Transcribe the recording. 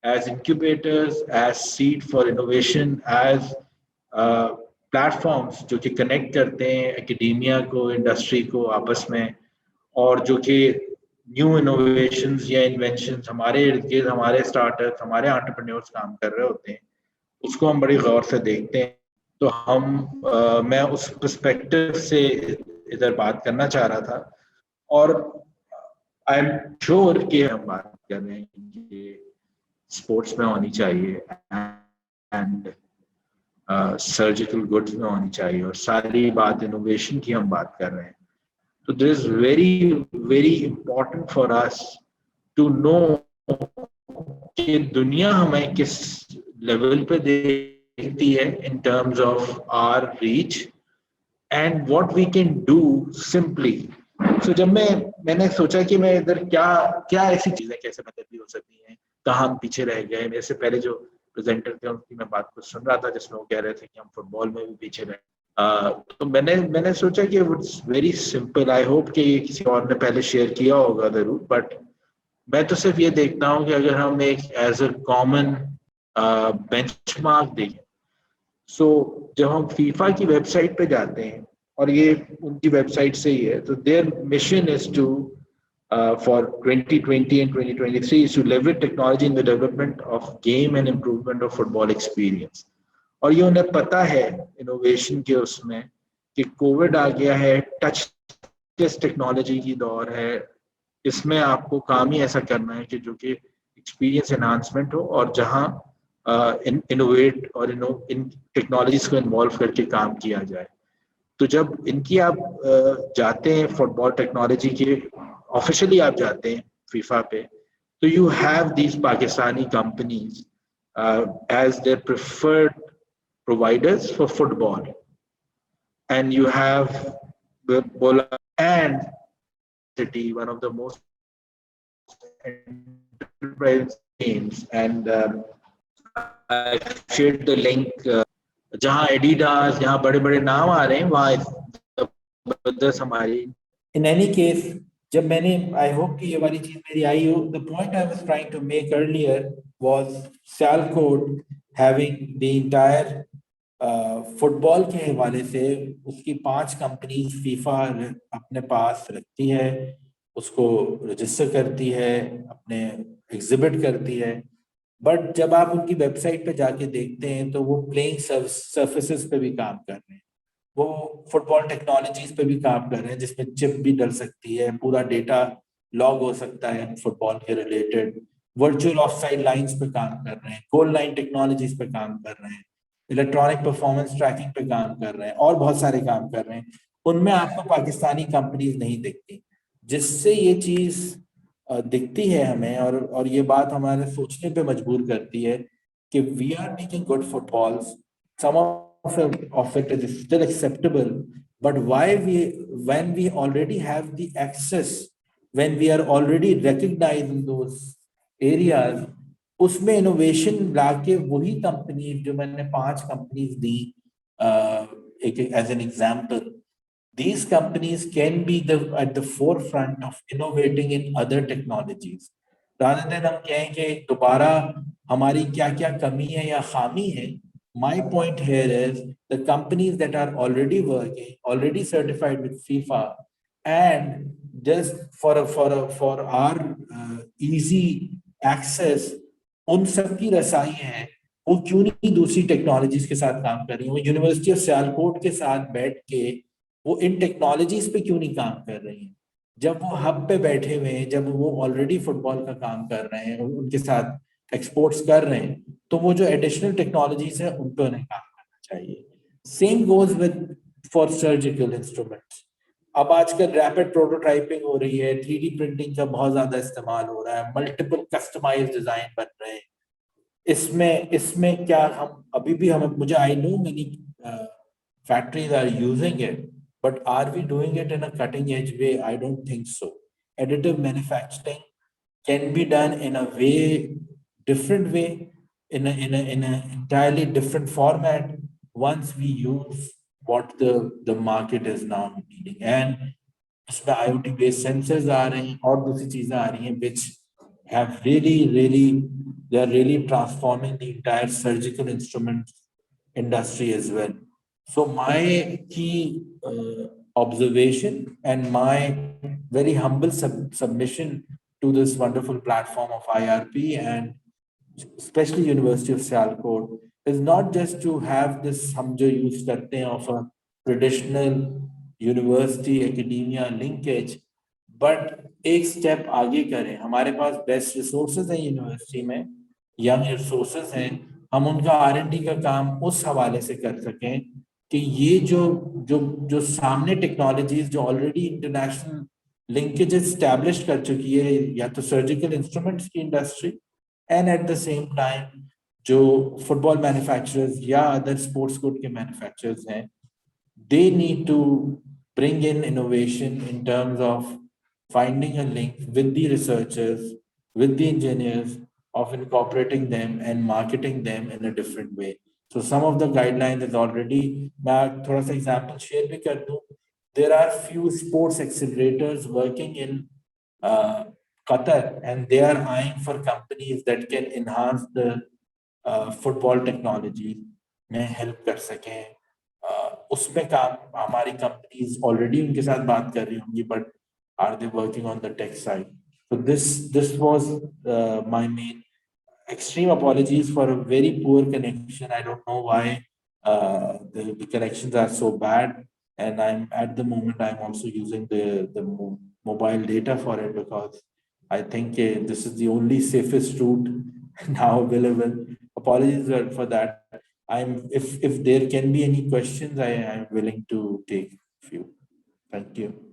as incubators, as seed for innovation, as platforms जो कि connect करते हैं एकेडेमिया को, इंडस्ट्री को आपस में, और जो कि न्यू इनोवेशंस या इन्वेंशंस हमारे इर्द गिर्द, हमारे स्टार्टअप्स, हमारे एंटरप्रेन्योर्स काम कर रहे होते हैं, उसको हम बड़ी गौर से देखते हैं। तो मैं उस पर्सपेक्टिव से इधर बात करना चाह रहा था। और आई एम श्योर कि हम बात कर रहे हैं कि स्पोर्ट्स में होनी चाहिए एंड सर्जिकल गुड्स में होनी चाहिए, और सारी बात इनोवेशन की हम बात कर रहे हैं। तो this is very very important for us to know कि दुनिया हमें किस लेवल पे देखती है in terms of our reach and what we can do simply. So जब मैंने सोचा कि मैं इधर क्या ऐसी चीजें कैसे मदद हो सकती हैं, कहाँ हम पीछे रह गए। मेरे से पहले जो प्रेजेंटर थे उनकी मैं बात को सुन रहा था जिसमें वो कह रहे थे कि हम फुटबॉल में भी पीछे रहे। तो मैंने सोचा कि it's very simple. I hope कि किसी और ने पहले शेयर किया होगा जरूर, बट मैं तो सिर्फ ये देखता हूँ कि अगर हम एक एज अ कॉमन बेंचमार्क देखें, सो जब हम फीफा की वेबसाइट पे जाते हैं, और ये उनकी वेबसाइट से ही है, तो their mission is to for 2020 and 2023 is to leverage technology in the development of game and improvement of football experience। और ये उन्हें पता है इनोवेशन के उसमें कि कोविड आ गया है, टचलेस टेक्नोलॉजी की दौर है, इसमें आपको काम ही ऐसा करना है कि जो कि एक्सपीरियंस एनहांसमेंट हो, और जहां इनोवेट और इन टेक्नोलॉजीज को इन्वॉल्व करके काम किया जाए। तो जब इनकी आप जाते हैं फुटबॉल टेक्नोलॉजी के ऑफिशियली आप जाते हैं फीफा पे, तो you have these Pakistani companies as their preferred providers for football, and you have Bola and City, one of the most enterprise games, and I shared the link जहाँ Adidas, जहाँ बड़े बड़े नाम आ रहे हैं, वहाँ जबरदस्त हमारी। In any case, जब मैंने, I hope कि ये वाली चीज मेरी आई हो, the point I was trying to make earlier was Salcode having the entire football के हवाले से उसकी 5 कंपनीज फीफा अपने पास रखती है, उसको रजिस्टर करती है, अपने एग्जिबिट करती है। बट जब आप उनकी वेबसाइट पे जाके देखते हैं तो वो प्लेइंग सर्फेसेस पे भी काम कर रहे हैं, वो फुटबॉल टेक्नोलॉजीज पे भी काम कर रहे हैं, जिसमें चिप भी डल सकती है, पूरा डेटा लॉग हो सकता है फुटबॉल के रिलेटेड, वर्चुअल ऑफसाइड लाइंस पे काम कर रहे हैं, गोल लाइन टेक्नोलॉजीज पे काम कर रहे हैं, इलेक्ट्रॉनिक परफॉर्मेंस ट्रैकिंग पे काम कर रहे हैं, और बहुत सारे काम कर रहे हैं। उनमें आपको पाकिस्तानी कंपनीज नहीं दिखती, जिससे ये चीज दिखती है हमें, और ये बात हमारे सोचने पे मजबूर करती है कि we are making good footballs, some of it is still acceptable, but when we already have the access, when we are already recognized in those areas, उसमें इनोवेशन लाके वही कंपनी जो मैंने 5 companies the as an example, these companies can be at the forefront of innovating in other technologies, rather than हम कहें कि दोबारा हमारी क्या क्या कमी है या खामी है। My point here is the companies that are already working, already certified with FIFA, and just for our easy access, उन सब की रसाई है, वो क्यों नहीं दूसरी टेक्नोलॉजीज के साथ काम कर रही है? वो यूनिवर्सिटी ऑफ सियालकोट के साथ बैठ के वो इन टेक्नोलॉजीज पे क्यों नहीं काम कर रही है? जब वो हब पे बैठे हुए हैं, जब वो ऑलरेडी फुटबॉल का काम कर रहे हैं, उनके साथ एक्सपोर्ट्स कर रहे हैं, तो वो जो एडिशनल टेक्नोलॉजीज है उन पे उन्हें काम करना चाहिए। Same goes with for surgical instruments. अब आजकल रैपिड प्रोटोटाइपिंग हो रही है, 3D प्रिंटिंग का बहुत ज्यादा इस्तेमाल हो रहा है, मल्टीपल कस्टमाइज्ड डिजाइन बन रहे हैं। इसमें क्या हम अभी भी हमें, मुझे I know many factories are using it, but are we doing it in a cutting edge way? I don't think so. Additive manufacturing can be done in a different way, in a entirely different format, once we use what the market is now needing. And इसमें IoT based sensors आ रहे हैं और दूसरी चीजें आ रही हैं which have really they are really transforming the entire surgical instruments industry as well. So my key observation and my very humble submission to this wonderful platform of IRP and especially University of Sialkot is not just to have this हम जो use करते हैं of a traditional university academia linkage, but एक step आगे करें. हमारे पास best resources हैं university में, young resources हैं, हम उनका R&D का काम उस हवाले से कर सकें कि ये जो जो जो सामने टेक्नोलॉजीज जो ऑलरेडी इंटरनेशनल लिंकेजेस स्टैब्लिश कर चुकी है या तो सर्जिकल इंस्ट्रूमेंट्स की industry and at the same time जो फुटबॉल मैन्युफैक्चरर्स या अदर स्पोर्ट्स गुड के मैन्युफैक्चरर्स हैं they need to bring in innovation in terms of finding a link with the researchers, with the engineers, of incorporating them and marketing them in a different way. So some of the guidelines is already, मैं थोड़ा सा example share भी कर दूँ. There are few sports accelerators working in Qatar, and they are eyeing for companies that can enhance the football technology में help कर सकें. उसमें काम हमारी कंपनीज ऑलरेडी उनके साथ बात कर रही होंगी, but are they working on the tech side. So this was my main. Extreme apologies for a very poor connection. I don't know why the connections are so bad, and I'm at the moment I'm also using the mobile data for it because I think this is the only safest route now available. Apologies for that. If there can be any questions, I'm willing to take a few. Thank you.